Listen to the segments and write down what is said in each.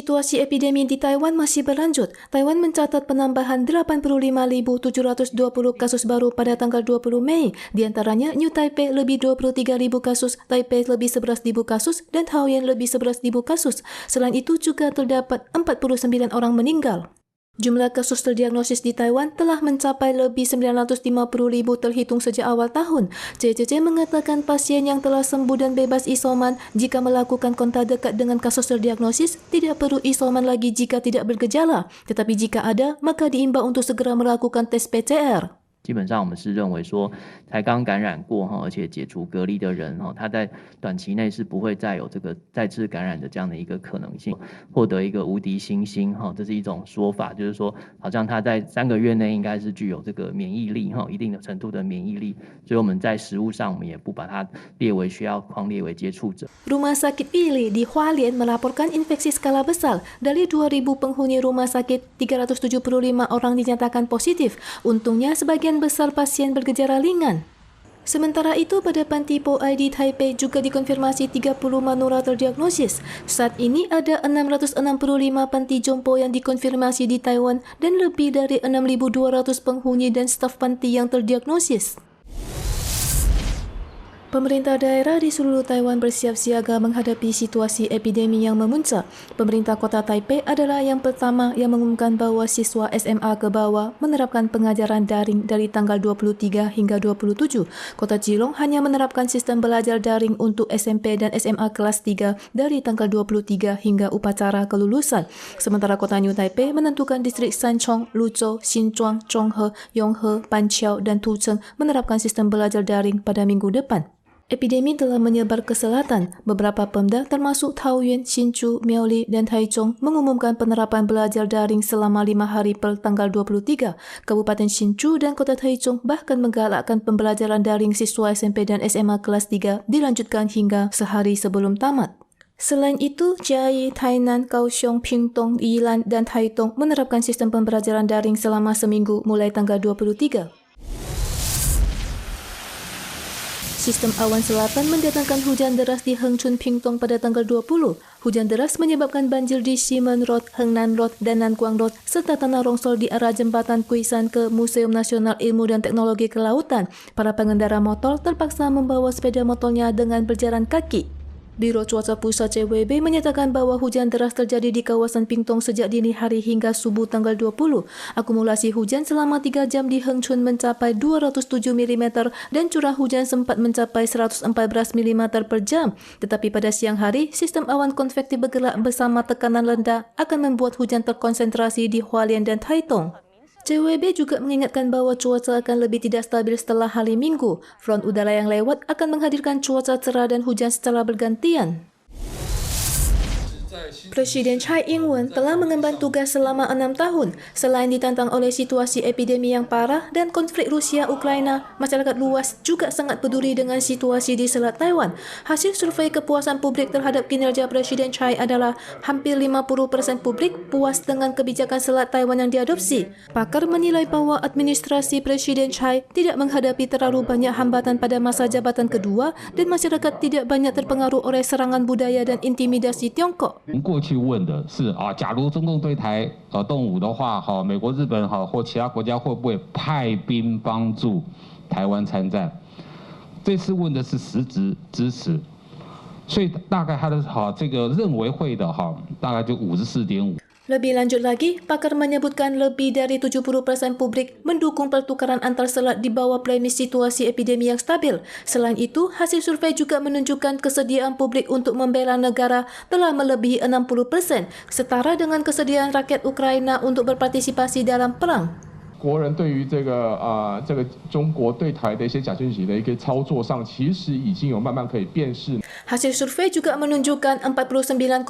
Situasi epidemi di Taiwan masih berlanjut. Taiwan mencatat penambahan 85.720 kasus baru pada tanggal 20 Mei. Di antaranya New Taipei lebih 23.000 kasus, Taipei lebih 11.000 kasus, dan Taoyuan lebih 11.000 kasus. Selain itu juga terdapat 49 orang meninggal. Jumlah kasus terdiagnosis di Taiwan telah mencapai lebih 950.000 terhitung sejak awal tahun. CCC mengatakan pasien yang telah sembuh dan bebas isoman jika melakukan kontak dekat dengan kasus terdiagnosis tidak perlu isoman lagi jika tidak bergejala. Tetapi jika ada, maka diimbau untuk segera melakukan tes PCR. 基本上我们是认为说，才刚感染过而且解除隔离的人他在短期内是不会再有这个再次感染的这样的一个可能性，获得一个无敌星星这是一种说法，就是说好像他在3个月内应该是具有这个免疫力一定的程度的免疫力，所以我们在食物上我们也不把它列为需要框列为接触者。 Rumah sakit Ili di Hualien melaporkan infeksi skala besar. Dari 2.000 penghuni rumah sakit, 375 orang dinyatakan positif. Untungnya sebagian besar pasien bergejala ringan. Sementara itu, pada panti POI di Taipei juga dikonfirmasi 30 manula terdiagnosis. Saat ini ada 665 panti jompo yang dikonfirmasi di Taiwan dan lebih dari 6.200 penghuni dan staf panti yang terdiagnosis. Pemerintah daerah di seluruh Taiwan bersiap siaga menghadapi situasi epidemi yang memuncak. Pemerintah kota Taipei adalah yang pertama yang mengumumkan bahawa siswa SMA ke bawah menerapkan pengajaran daring dari tanggal 23 hingga 27. Kota Jilong hanya menerapkan sistem belajar daring untuk SMP dan SMA kelas 3 dari tanggal 23 hingga upacara kelulusan. Sementara kota New Taipei menentukan distrik Sanchong, Luzhou, Xinzhuang, Zhonghe, Yonghe, Panqiao dan Tucheng menerapkan sistem belajar daring pada minggu depan. Epidemi telah menyebar ke selatan. Beberapa pemda termasuk Taoyuan, Hsinchu, Miaoli dan Taichung mengumumkan penerapan belajar daring selama 5 hari per tanggal 23. Kabupaten Hsinchu dan Kota Taichung bahkan menggalakkan pembelajaran daring siswa SMP dan SMA kelas 3 dilanjutkan hingga sehari sebelum tamat. Selain itu, Jiayi, Tainan, Kaohsiung, Pingtung, Yilan dan Taitung menerapkan sistem pembelajaran daring selama seminggu mulai tanggal 23. Sistem awan selatan mendatangkan hujan deras di Hengchun, Pingtung pada tanggal 20. Hujan deras menyebabkan banjir di Ximen Road, Hengnan Road dan Nanguang Road serta tanah longsor di arah jembatan Kuisan ke Museum Nasional Ilmu dan Teknologi Kelautan. Para pengendara motor terpaksa membawa sepeda motornya dengan berjalan kaki. Biro Cuaca Pusat CWB menyatakan bahwa hujan deras terjadi di kawasan Pingtung sejak dini hari hingga subuh tanggal 20. Akumulasi hujan selama 3 jam di Hengchun mencapai 207 mm dan curah hujan sempat mencapai 114 mm per jam. Tetapi pada siang hari, sistem awan konvektif bergerak bersama tekanan rendah akan membuat hujan terkonsentrasi di Hualien dan Taitung. CWB juga mengingatkan bahawa cuaca akan lebih tidak stabil setelah hari Minggu. Front udara yang lewat akan menghadirkan cuaca cerah dan hujan secara bergantian. Presiden Tsai Ing-wen telah mengemban tugas selama 6 tahun. Selain ditantang oleh situasi epidemi yang parah dan konflik Rusia-Ukraina, masyarakat luas juga sangat peduli dengan situasi di Selat Taiwan. Hasil survei kepuasan publik terhadap kinerja Presiden Tsai adalah hampir 50% publik puas dengan kebijakan Selat Taiwan yang diadopsi. Pakar menilai bahawa administrasi Presiden Tsai tidak menghadapi terlalu banyak hambatan pada masa jabatan kedua dan masyarakat tidak banyak terpengaruh oleh serangan budaya dan intimidasi Tiongkok. 过去问的是假如中共对台动武的话美国日本或其他国家会不会派兵帮助台湾参战，这次问的是实质支持，所以大概他的这个认为会的大概就54.5%。 Lebih lanjut lagi, pakar menyebutkan lebih dari 70% publik mendukung pertukaran antar selat di bawah premis situasi epidemi yang stabil. Selain itu, hasil survei juga menunjukkan kesediaan publik untuk membela negara telah melebihi 60%, setara dengan kesediaan rakyat Ukraina untuk berpartisipasi dalam perang. 国人对于这个中国对台的一些假讯息的一个操作上，其实已经有慢慢可以辨识。 Hasil survei juga menunjukkan 49,7%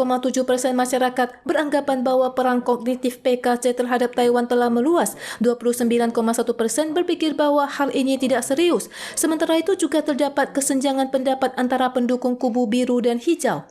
masyarakat beranggapan bahwa perang kognitif PKC terhadap Taiwan telah meluas. 29,1% berpikir bahwa hal ini tidak serius. Sementara itu juga terdapat kesenjangan pendapat antara pendukung kubu biru dan hijau.